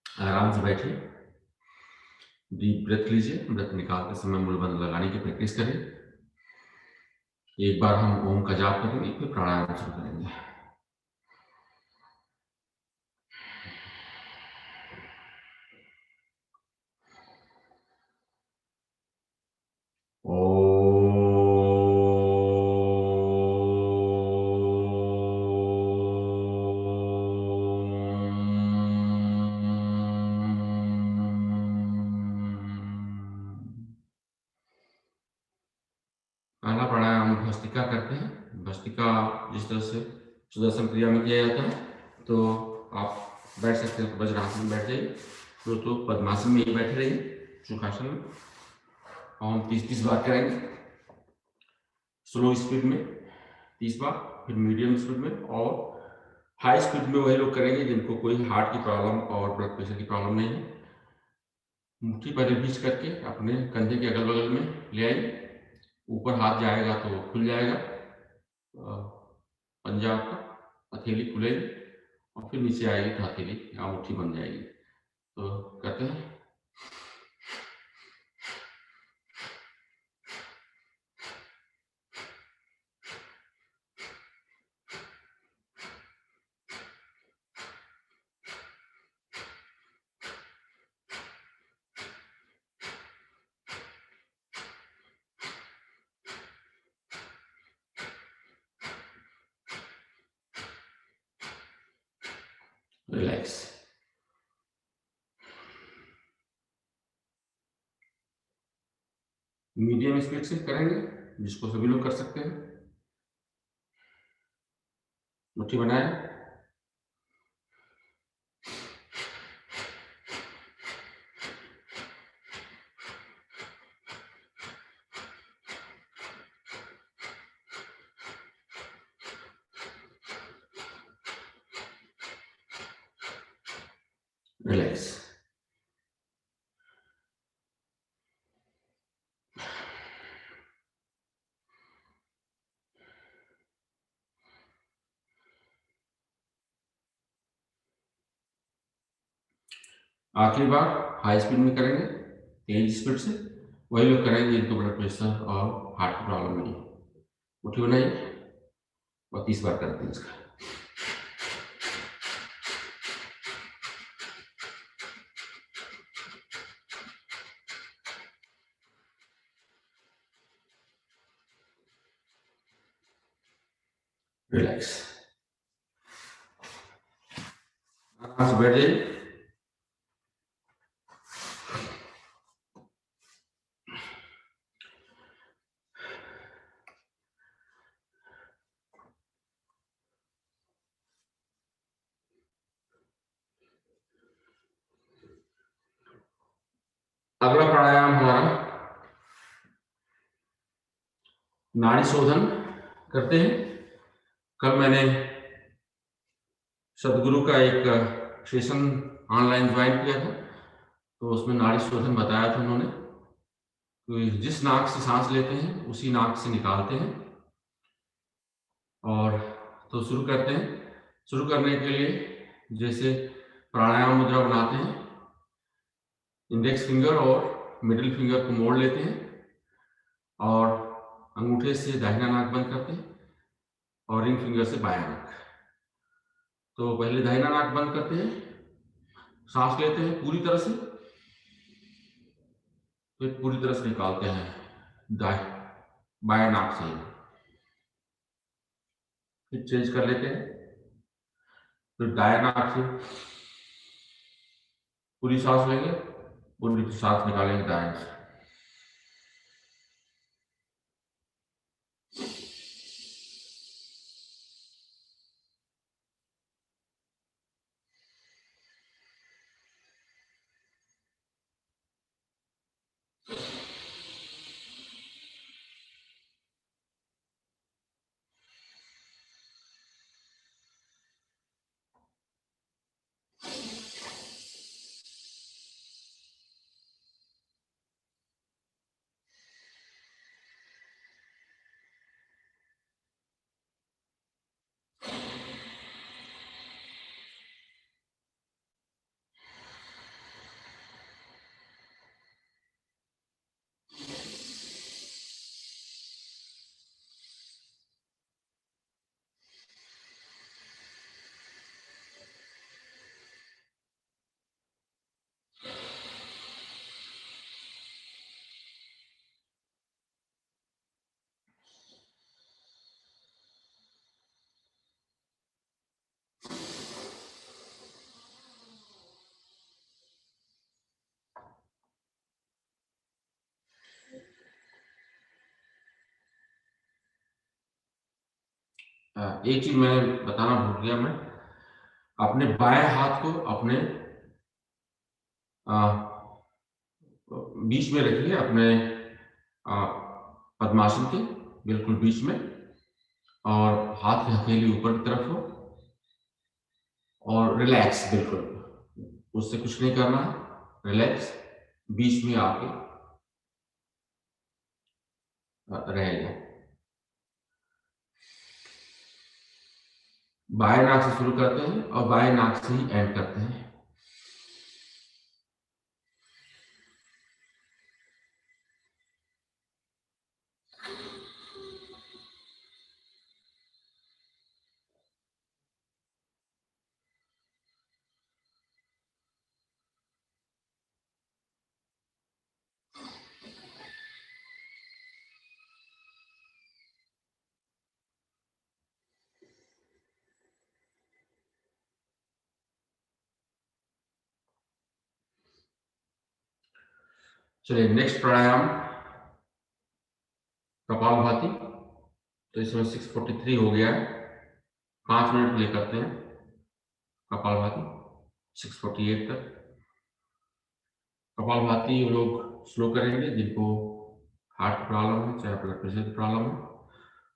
आराम से बैठिए, डीप ब्रेथ लीजिए, ब्रेथ निकालते समय मूलबंध लगाने की प्रैक्टिस करें। एक बार हम ओम का जाप करेंगे, फिर प्राणायाम शुरू करेंगे। भस्त्रिका करते हैं। भस्त्रिका जिस तरह से सुदर्शन क्रिया में किया जाता है, तो आप बैठ सकते हैं, तो वज्रासन में बैठ जाइए, तो पद्मासन में ही बैठे रहिए, सुखासन में। और हम 30-30 बार करेंगे, स्लो स्पीड में 30 बार, फिर मीडियम स्पीड में, और हाई स्पीड में वही लोग करेंगे जिनको कोई हार्ट की प्रॉब्लम और ब्लड प्रेशर की प्रॉब्लम नहीं है। मुट्ठी पहले बीच करके अपने कंधे के अगल बगल में ले आइए, ऊपर हाथ जाएगा तो खुल जाएगा पंजा आपका, हथेली खुलेगी, और फिर नीचे आएगी तो हथेली या मुट्ठी बन जाएगी। तो करते हैं। रिलैक्स। मीडियम स्पीड से करेंगे, जिसको सभी लोग कर सकते हैं। मुट्ठी बनाए, रिलैक्स। आखिरी बार हाई स्पीड में करेंगे, तेज स्पीड से। वही लोग करेंगे जिनको ब्लड प्रेशर और हार्ट की प्रॉब्लम नहीं है। मुट्ठी बनाइए और 30 बार करते हैं इसका। रिलैक्स। आराम से बैठ जाइए। अगला प्राणायाम हमारा नाड़ी शोधन करते हैं। कल मैंने सदगुरु का एक सेशन ऑनलाइन ज्वाइन किया था, तो उसमें नाड़ी शोधन बताया था उन्होंने। तो जिस नाक से सांस लेते हैं उसी नाक से निकालते हैं। और तो शुरू करते हैं। शुरू करने के लिए जैसे प्राणायाम मुद्रा बनाते हैं, इंडेक्स फिंगर और मिडिल फिंगर को मोड़ लेते हैं और अंगूठे से दाहिना नाक बंद करते हैं और रिंग फिंगर से बायां नाक। तो पहले दाहिना नाक बंद करते हैं, सांस लेते हैं पूरी तरह से, फिर पूरी तरह से निकालते हैं बायां नाक से। फिर चेंज कर लेते हैं, फिर दायां नाक से पूरी सांस लेंगे, पूरी सांस निकालेंगे दाएं से। एक चीज मैंने बताना भूल गया, मैं अपने बाएं हाथ को अपने अ, बीच में रखिए, अपने अ, पद्मासन के बिल्कुल बीच में, और हाथ की हथेली ऊपर की तरफ हो, और रिलैक्स बिल्कुल, उससे कुछ नहीं करना है, रिलैक्स बीच में आके रहेगा। बाएं नाक से शुरू करते हैं और बाएं नाक से ही एंड करते हैं। चलिए, नेक्स्ट प्राणायाम कपालभाति। तो इसमें 6:43 हो गया है, 5 मिनट के लिए करते हैं कपालभाति 6:48 तक। कपालभाति वो लोग स्लो करेंगे जिनको हार्ट की प्रॉब्लम है, चाहे ब्लड प्रेशर की प्रॉब्लम है,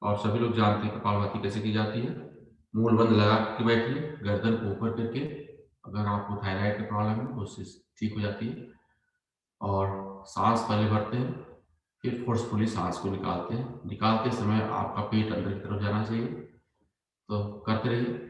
और सभी लोग जानते हैं कपालभाति कैसे की जाती है। मूल बंद लगा के बैठिए, गर्दन को ऊपर करके। अगर आपको थायराइड की प्रॉब्लम है तो उससे ठीक हो जाती है। और सांस पहले भरते हैं, फिर फोर्सफुली सांस को निकालते हैं। निकालते समय आपका पेट अंदर की तरफ जाना चाहिए, तो करते रहिए।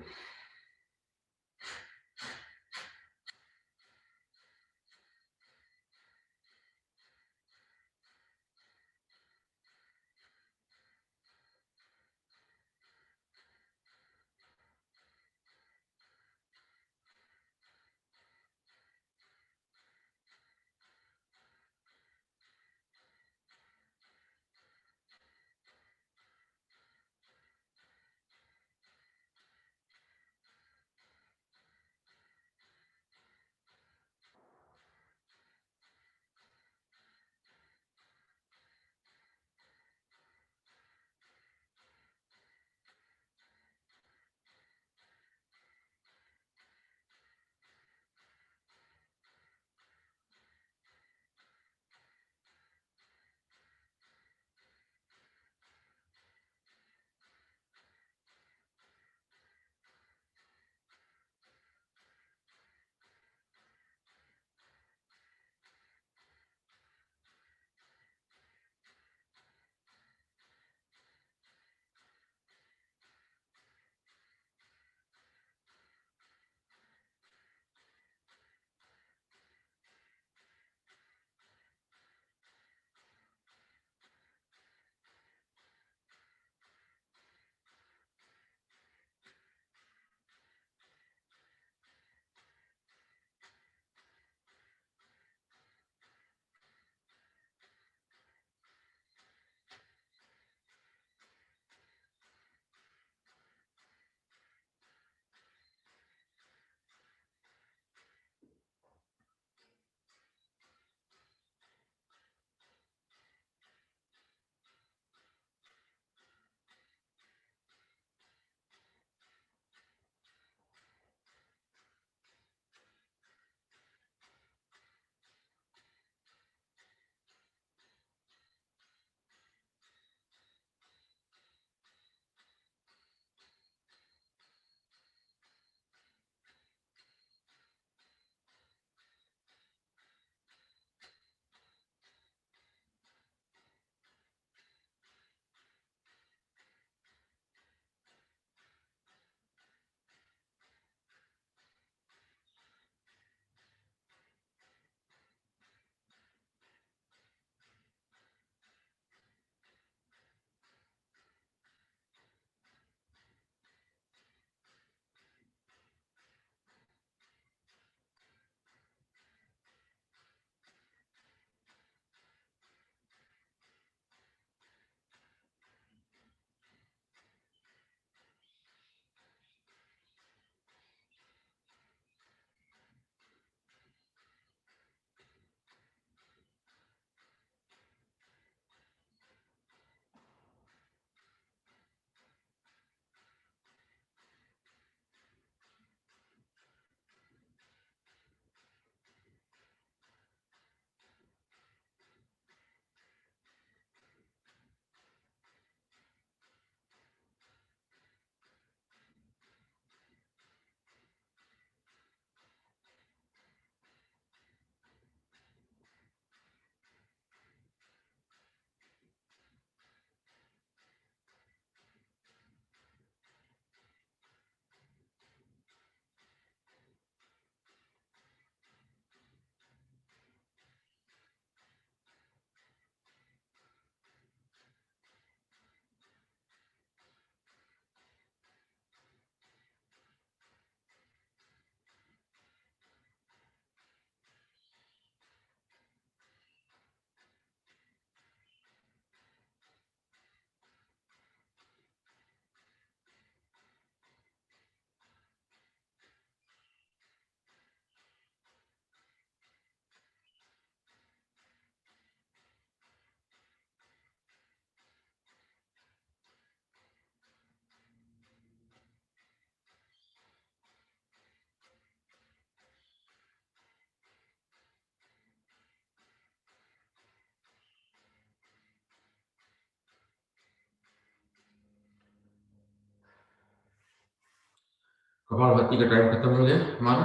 कपालभाति का टाइम खत्म हो गया हमारा।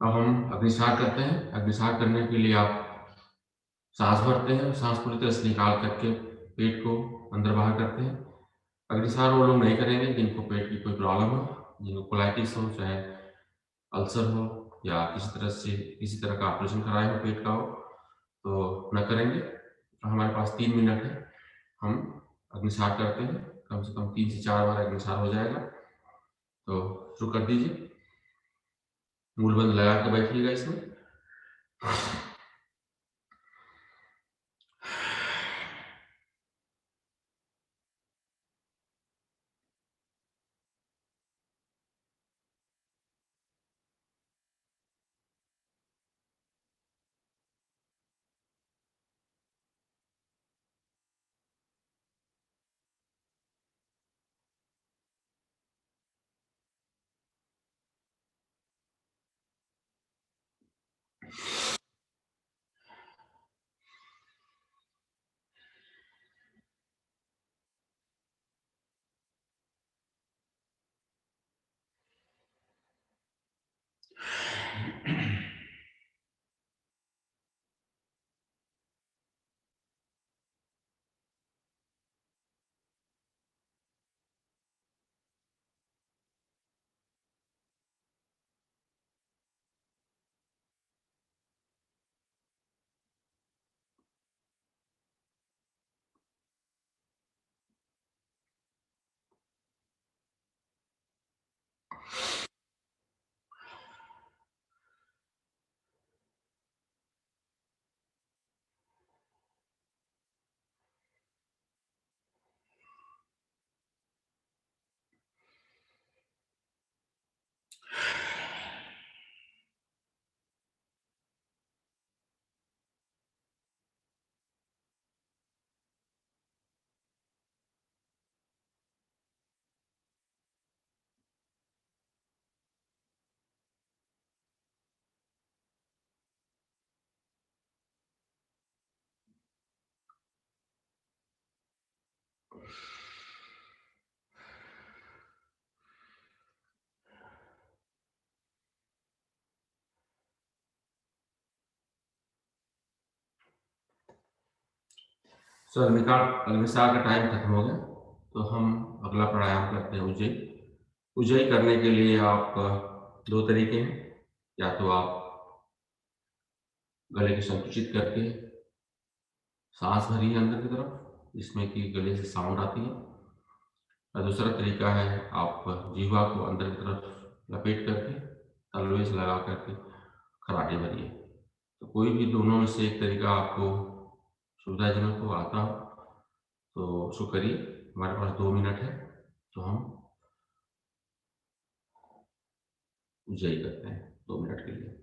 अब हम अग्निसार करते हैं। अग्निसार करने के लिए आप सांस भरते हैं, सांस पूरी तरह से निकाल करके पेट को अंदर बाहर करते हैं। अग्निसार वो लोग नहीं करेंगे जिनको पेट की कोई प्रॉब्लम हो, जिनको कोलाइटिस हो, चाहे अल्सर हो, या किसी तरह का ऑपरेशन कराए हो, पेट का हो, तो न करेंगे। हमारे पास 3 मिनट है, हम अग्निसार करते हैं। कम से कम 3 से 4 बार अग्निसार हो जाएगा। तो शुरू कर दीजिए। मूल बंद लगा के बैठिएगा इसमें। सर, अग्निसार का टाइम खत्म हो गया, तो हम अगला प्राणायाम करते हैं, उज्जयी। उज्जयी करने के लिए आप 2 तरीके हैं। या तो आप गले को संकुचित करके सांस भरिए अंदर की तरफ, जिसमें कि गले से साउंड आती है। और दूसरा तरीका है, आप जीवा को अंदर की तरफ लपेट करके तलवे से लगा करके खराटे भरिए। तो कोई भी दोनों में से एक तरीका आपको सुविधाजनक हो, आता हो, तो उसको करिए। हमारे पास 2 मिनट है, तो हम उज्जयी करते हैं 2 मिनट के लिए।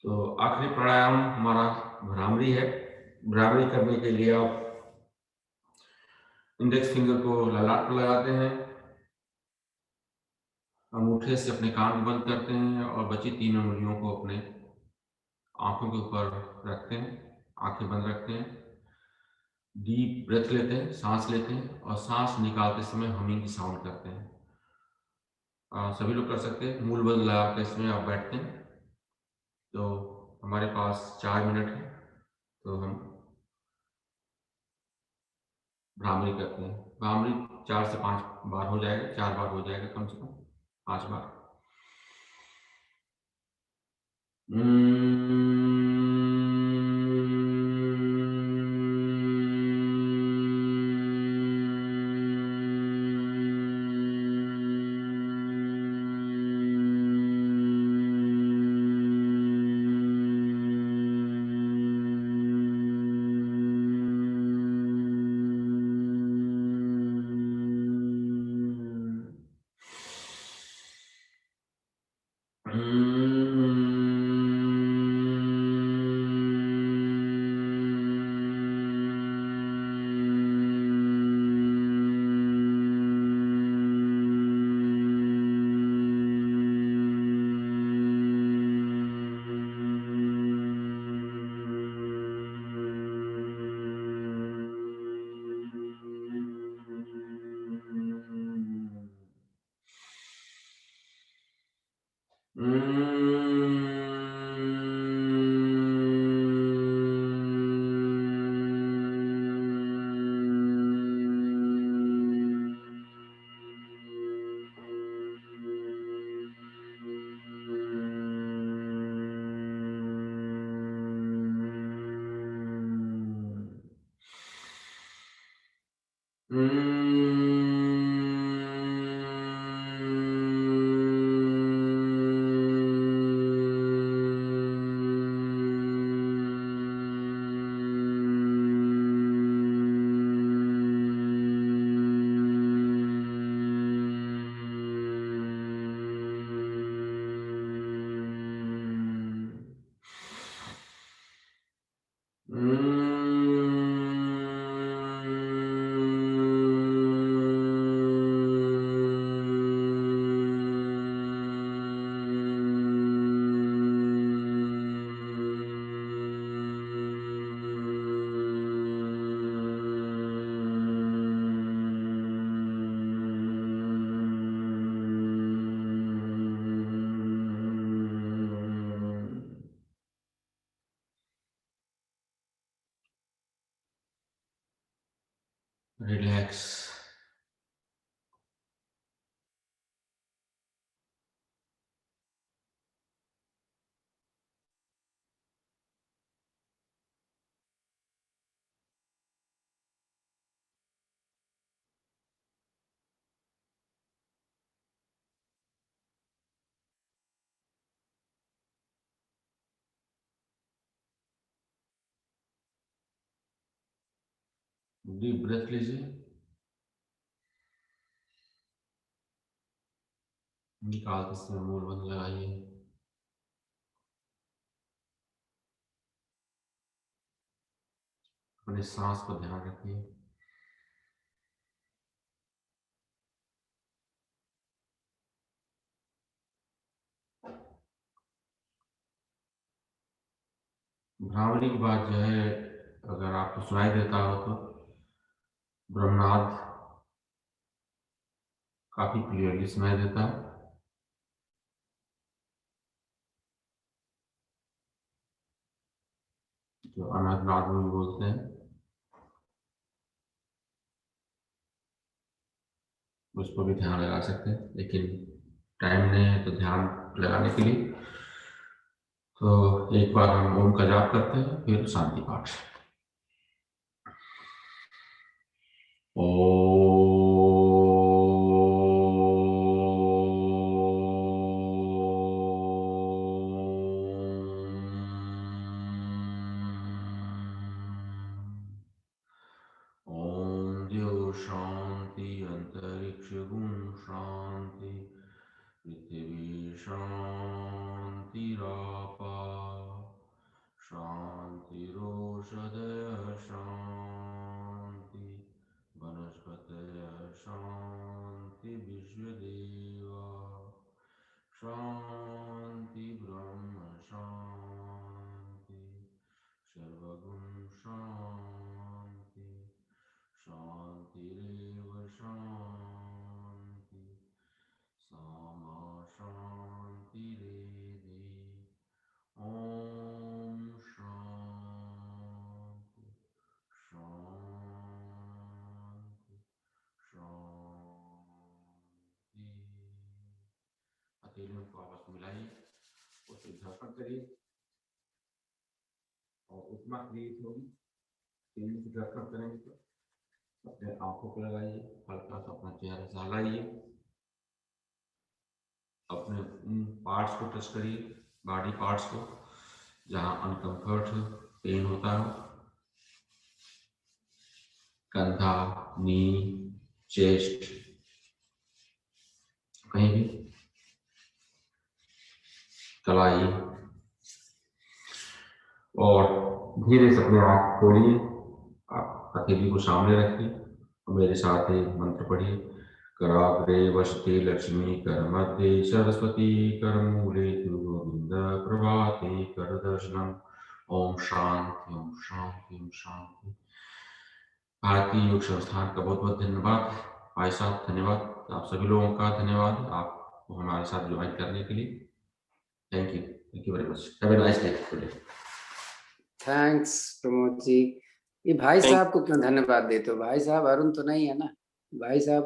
तो आखिरी प्राणायाम हमारा भ्रामरी है। भ्रामरी करने के लिए आप इंडेक्स फिंगर को ललाट पर लगाते हैं, अंगूठे से अपने कान को बंद करते हैं और बची 3 उंगलियों को अपने आँखों के ऊपर रखते हैं, आँखें बंद रखते हैं। डीप ब्रेथ लेते हैं, साँस लेते हैं और साँस निकालते समय हमिंग की साउंड करते हैं। सभी लोग कर सकते हैं, मूल बल लगा के इसमें आप बैठते हैं। तो हमारे पास 4 मिनट है, तो हम भ्रामरी करते हैं। भ्रामरी 4 से 5 बार हो जाएगा, 4 बार हो जाएगा कम से कम, 5 बार। रिलैक्स। डीप ब्रेथ लीजिए, निकालते समय मूल बंद लगाइए। अपने सांस पर ध्यान रखिए। भ्रामरी की बात जो है, अगर आपको सुनाई देता हो तो ब्रह्मनाद काफी क्लियरली सुनाई देता है। जो अनहदनाद में भी बोलते हैं, उस पर भी ध्यान लगा सकते हैं, लेकिन टाइम नहीं है तो ध्यान लगाने के लिए तो एक बार हम ओम का जाप करते हैं, फिर शांति पाठ। ओम द्यो शांति अंतरिक्ष गुण शांति पृथ्वी शांतिरापा शांतिरोषधय शांति वनस्पति शांति विश्वदेवा शांति ब्रह्म शांति सर्वगुण शांति शांतिरेव शांति सामा शांतिरेधि ओम शांति शांति शांति। हथेलियों को आपस में मिलाइए, उसे घर्षण करिए और उपमा क्रिएट होगी। तेजी से घर्षण करेंगे तो अपने आंखों को लगाइए, हल्का सा अपना चेहरा सहलाइए, अपने उन पार्ट्स को टच करिए, बॉडी पार्ट्स को जहां अनकंफर्ट हो, पेन होता हो, कंधा, नी, चेस्ट, कहीं भी, कलाई। और धीरे से अपने आंख खोलिए, आप हथेली को सामने रखिए और मेरे साथ ही मंत्र पढ़िए। कराग्रे वसते लक्ष्मी करमध्ये सरस्वती करमूले तु गोविंद प्रभाते कर दर्शनम। ओम शांति ओम शांति ओम शांति। भारतीय योग संस्थान का बहुत बहुत धन्यवाद भाई साहब, धन्यवाद आप सभी लोगों का, धन्यवाद आपको हमारे साथ ज्वाइन करने के लिए। Thank you very much. Have a nice day today. Thanks Pramod ji. ये भाई साहब को क्यों धन्यवाद देते हो? भाई साहब अरुण तो नहीं है ना? भाई साहब